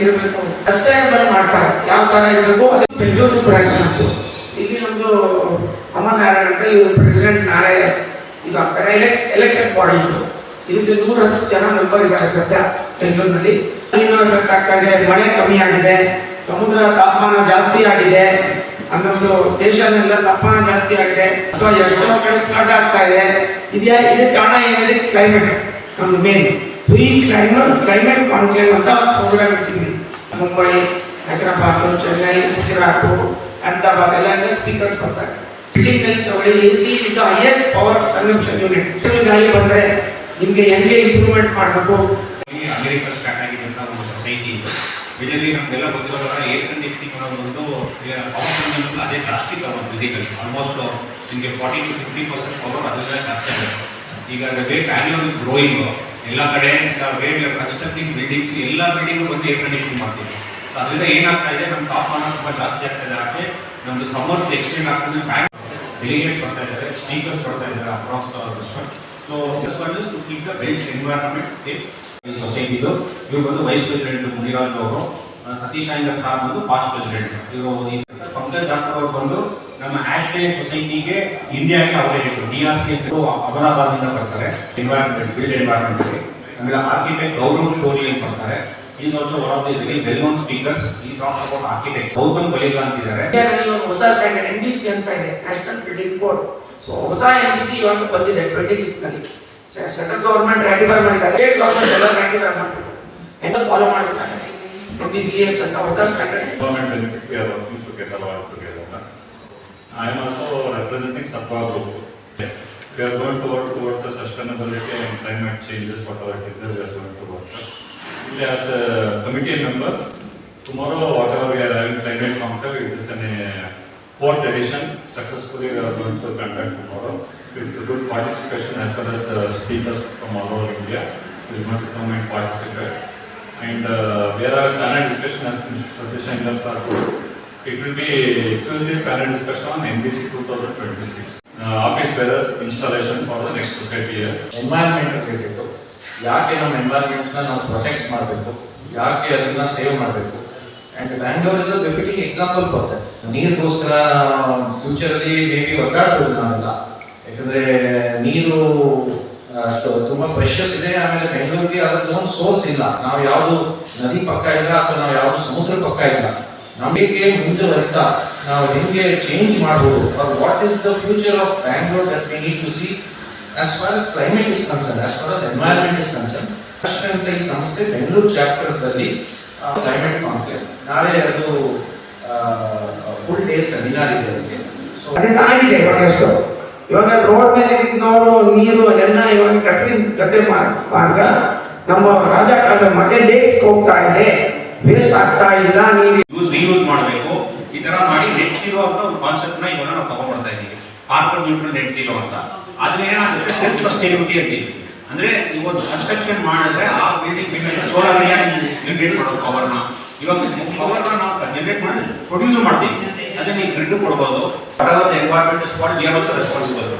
ಇರಬೇಕು ಸಸ್ಟೈನಬಲ್ ಮಾಡ್ತಾರೆ. ಯಾವ ತರ ಇರಬೇಕು ಅದು ಬೆಂಗಳೂರು ಬ್ರಾಂಚ್ ಅಂತ. ಇಲ್ಲಿ ನಮ್ದು ಅಮರ್ ನಾರಾಯಣ ಅಂತ ಇವರು ಪ್ರೆಸಿಡೆಂಟ್ ನಾರಾಯಣ. ಇದು ಆ ಕಡೆ ಎಲೆಕ್ಟೆಡ್ ಬಾಡಿ ಇದಕ್ಕೆ 110 ಜನ ಮೆಂಬರ್ ಇದ್ದಾರೆ ಸದ್ಯ ಬೆಂಗಳೂರಿನಲ್ಲಿ. ಎಫೆಕ್ಟ್ ಆಗ್ತಾ ಇದೆ, ಮಳೆ ಕಮ್ಮಿ ಆಗಿದೆ, ಸಮುದ್ರ ತಾಪಮಾನ ಜಾಸ್ತಿ ಆಗಿದೆ, ಅನ್ನೊಂದು ದೇಶನೆಲ್ಲ ತಾಪಮಾನ ಜಾಸ್ತಿ ಆಗಿದೆ ಅಥವಾ ಎಷ್ಟೋ ಕಡೆ ಫ್ಲಡ್ ಆಗ್ತಾ ಇದೆ. ಇದಕ್ಕೆ ಕಾರಣ ಏನಿದೆ? ಕ್ಲೈಮೇಟ್ ನಮ್ದು ಮೇನ್. ಸೊ ಈ ಕ್ಲೈಮೇಟ್ ಕಾನ್ಕ್ಲೇವ್ ಅಂತ ಪ್ರೋಗ್ರಾಮ್ ಇಟ್ಟಿದ್ವಿ. ಮುಂಬೈ, ಹೈದರಾಬಾದ್, ಚೆನ್ನೈ, ಗುಜರಾತ್, ಅಹಮದಾಬಾದ್ ಎಲ್ಲ ಸ್ಪೀಕರ್ಸ್ ಬರ್ತಾರೆ. ಬಿಲ್ಡಿಂಗ್ ನಲ್ಲಿ ತಗೊಳ್ಳಿ, AC is the highest power consumption unit. ಗಾಳಿ ಬಂದ್ರೆ ನಿಮ್ಗೆ ಹೆಂಗೆ ಇಂಪ್ರೂವ್ಮೆಂಟ್ ಮಾಡಬೇಕು. ಅಮೆರಿಕಲ್ ಸ್ಟಾರ್ಟ್ ಆಗಿದೆ ಅಂತ ಒಂದು ಸೊಸೈಟಿ ಇದರಲ್ಲಿ ನಮಗೆಲ್ಲ ಗೊತ್ತಿರೋ ಏರ್ ಕಂಡೀಷನಿಂಗ್ ಅನ್ನೋದು ಪವರ್ ಕನ್ಸಂಪ್ಷನ್ ಅದೇ ಜಾಸ್ತಿ ಬರೋದು ಫಿಸಿಕಲ್. ಆಲ್ಮೋಸ್ಟ್ ನಿಮಗೆ 40 to 50% ಪವರ್ ಅದರಿಂದ ಜಾಸ್ತಿ ಆಗುತ್ತೆ. ಈಗ ರೇಟ್ ವ್ಯಾಲ್ಯೂ ಗ್ರೋಯಿಂಗ್ ಎಲ್ಲ ಕಡೆ ಕನ್ಸ್ಟ್ರಕ್ಟಿಂಗ್ ಬಿಲ್ಡಿಂಗ್ಸ್ ಎಲ್ಲ ಬಿಲ್ಡಿಂಗ್ ಬಂದು ಏರ್ ಕಂಡೀಷನಿಂಗ್ ಮಾಡ್ತೀವಿ. ಸೊ ಅದರಿಂದ ಏನಾಗ್ತಾ ಇದೆ, ನಮ್ಮ ತಾಪಮಾನ ತುಂಬ ಜಾಸ್ತಿ ಆಗ್ತಾ ಇದೆ. ಹಾಗೆ ನಮ್ಮದು ಸಮ್ಮರ್ಸ್ ಎಕ್ಸ್ಟೆಂಡ್ ಆಗ್ತದೆ. ಬ್ಯಾಂಕ್ ಡೆಲಿಗೇಟ್ಸ್ ಬರ್ತಾ ಇದ್ದಾರೆ, ಸ್ಪೀಕರ್ಸ್ ಬರ್ತಾ ಇದ್ದಾರೆ across district. So this one is to keep the belt environment safe. ಈ ಸೊಸೈಟಿದು ಇವರು ಬಂದು ವೈಸ್ ಪ್ರೆಸಿಡೆಂಟ್ ಮುನಿರಾಜ್ ಅವರು, ಸತೀಶ್ ಅಯ್ಯಂಗಾರ್ ಸಾರ್ ಬಂದು ಪಾಸ್ಟ್ ಪ್ರೆಸಿಡೆಂಟ್. ಇವರು ಪಂಕಜ್ ಜಾಫರ್ ಅವರು ಬಂದು ನಮ್ಮ ಆಶ್ರಯ ಸೊಸೈಟಿಗೆ ಇಂಡಿಯಾಗೆ ಅವರೇ DRC ಅಂತ ಅಹಮದಾಬಾದಿಂದ ಬರ್ತಾರೆ. Environment build environment. ಆಮೇಲೆ ಆರ್ಕಿಟೆಕ್ಟ್ ಗೌರವ್ ಶೋರಿ ಅಂತ ಬರ್ತಾರೆ. ಈಗ ಒಂದು ವೆಲ್ ನೋನ್ ಸ್ಪೀಕರ್ಸ್ ಈ ಟಾಕ್ ಅಬೌಟ್ ಆರ್ಕಿಟೆಕ್ಟ್ ಗೌತಮ್ ಬಲಿಗ ಅಂತಿದ್ದಾರೆ. ಹೊಸ ಸ್ಟ್ಯಾಂಡರ್ಡ್ NBC ಅಂತ ಇದೆ, ನ್ಯಾಷನಲ್ ಬಿಲ್ಡಿಂಗ್ ಕೋಡ್. ಸೊ ಹೊಸ NBC ಇವಾಗ ಬಂದಿದೆ 26 ನಲ್ಲಿ. ಸೆಂಟ್ರಲ್ ಗವರ್ಮೆಂಟ್ ರ್ಯಾಟಿಫೈ ಮಾಡಿದ್ದಾರೆ, ಸ್ಟೇಟ್ ಗವರ್ಮೆಂಟ್ ಎಲ್ಲ ರ್ಯಾಟಿಫೈ ಮಾಡಬೇಕು, ಎಲ್ಲ ಫಾಲೋ ಮಾಡಬೇಕಾಗಿದೆ. NBCS ಅಂತ ಹೊಸ standard. I am also representing Satwa Group. We are going to work towards the sustainability and climate changes, whatever it is, we are going to work. As a committee member, tomorrow whatever we are having climate conclave, it is in a 4th edition. Successfully we are going to conduct tomorrow with good participation as well as speakers from all over India. We are going to come and participate. And there are panel discussion as Satish Ayyangar sir. It will be exclusively panel discussion on NBC 2026. Office bearers installation for the next society year. Environment related. ಯಾಕೆ ನಮ್ಮ ಎನ್ವೈರನ್ಮೆಂಟ್ನ ನಾವು protect ಮಾಡಬೇಕು, ಯಾಕೆ ಅದನ್ನ save ಮಾಡಬೇಕು. And Bangalore is a befitting example for that. ನೀರಿಗೋಸ್ಕರ ಫ್ಯೂಚರಲ್ಲಿ may be ಒದ್ದಾಡ್ಬೋದು ನಾವೆಲ್ಲ, ಯಾಕಂದರೆ ನೀರು ತುಂಬ ಪ್ರೆಷಸ್ ಇದೆ. ಆಮೇಲೆ ಬೆಂಗಳೂರಿಗೆ ಅದರದ್ದು ಒಂದು ಸೋರ್ಸ್ ಇಲ್ಲ, ನಾವು ಯಾವುದು ನದಿ ಪಕ್ಕ ಇಲ್ಲ ಅಥವಾ ನಾವು ಯಾವುದು ಸಮುದ್ರ ಪಕ್ಕ ಇಲ್ಲ. ನಮಗೆ ಮುಂದುವರಿತಾ ನಾವು ಹೆಂಗೆ ಚೇಂಜ್ ಮಾಡ್ಬೋದು, what is the future of Bangalore that we need to see as far as climate is concerned, as far as environment is concerned. ರಾಷ್ಟ್ರೀಯ ಈ ಸಂಸ್ಥೆ ಬೆಂಗಳೂರು ಚಾಪ್ಟರ್ದಲ್ಲಿ ಕ್ಲೈಮೇಟ್ ಕಾನ್ಕ್ಲೇವ್ ನಾಳೆ ಅದು ಫುಲ್ ಡೇ ಸೆಮಿನಾರ್ ಇದೆ ಅದಕ್ಕೆ. ಸೊ ಅದರಿಂದ ಆಗಿದೆ ಇವಾಗಷ್ಟು. ಇವಾಗ ರೋಡ್ ಮೇಲೆ ನಾವು ನೀರು ಅದೆಲ್ಲ ಇವಾಗ ಗತೆ ಮಾರ್ಗ ನಮ್ಮ ರಾಜಕಾರಣ ಮತ್ತೆ ಲೇಕ್ಸ್ ಹೋಗ್ತಾ ಇದೆ, ವೇಸ್ಟ್ ಆಗ್ತಾ ಇಲ್ಲ. ನೀರು ರೀಯೂಸ್ ಮಾಡಬೇಕು. ಈ ತರ ಮಾಡಿ ನೆಟ್ ಜೀರೋ ಅಂತ ಒಂದು ಕಾನ್ಸೆಪ್ಟ್ ನ ಇವಾಗ ನಾವು ತಗೊಂಡ್ಬರ್ತಾ ಇದ್ದೀವಿ. ಕಾರ್ಬನ್ ನ್ಯೂಟ್ರಲ್ ನೆಟ್ ಜೀರೋ ಅಂತ. ಆದ್ರೆ ಏನಾಗುತ್ತೆ, ಸೆಲ್ಫ್ ಸಸ್ಟೈನಿಬಿಲಿಟಿ ಅಂತೀವಿ. ಅಂದ್ರೆ ಇವತ್ತು ಕನ್ಸ್ಟ್ರಕ್ಷನ್ ಮಾಡಿದ್ರೆ ಆ ಬಿಲ್ಡಿಂಗ್ ಸೋಲಾರ್ ಜನರೇಟ್ ಮಾಡೋದು ಪವರ್ನ. ಇವಾಗ ಪವರ್ನ ನಾವು ಜನರೇಟ್ ಮಾಡಿ ಪ್ರೊಡ್ಯೂಸ್ ಮಾಡ್ತೀವಿ, ಅದನ್ನ ಈ ಗ್ರಿಡ್ ಕೊಡ್ಬೋದು. Environment is called we are also responsible.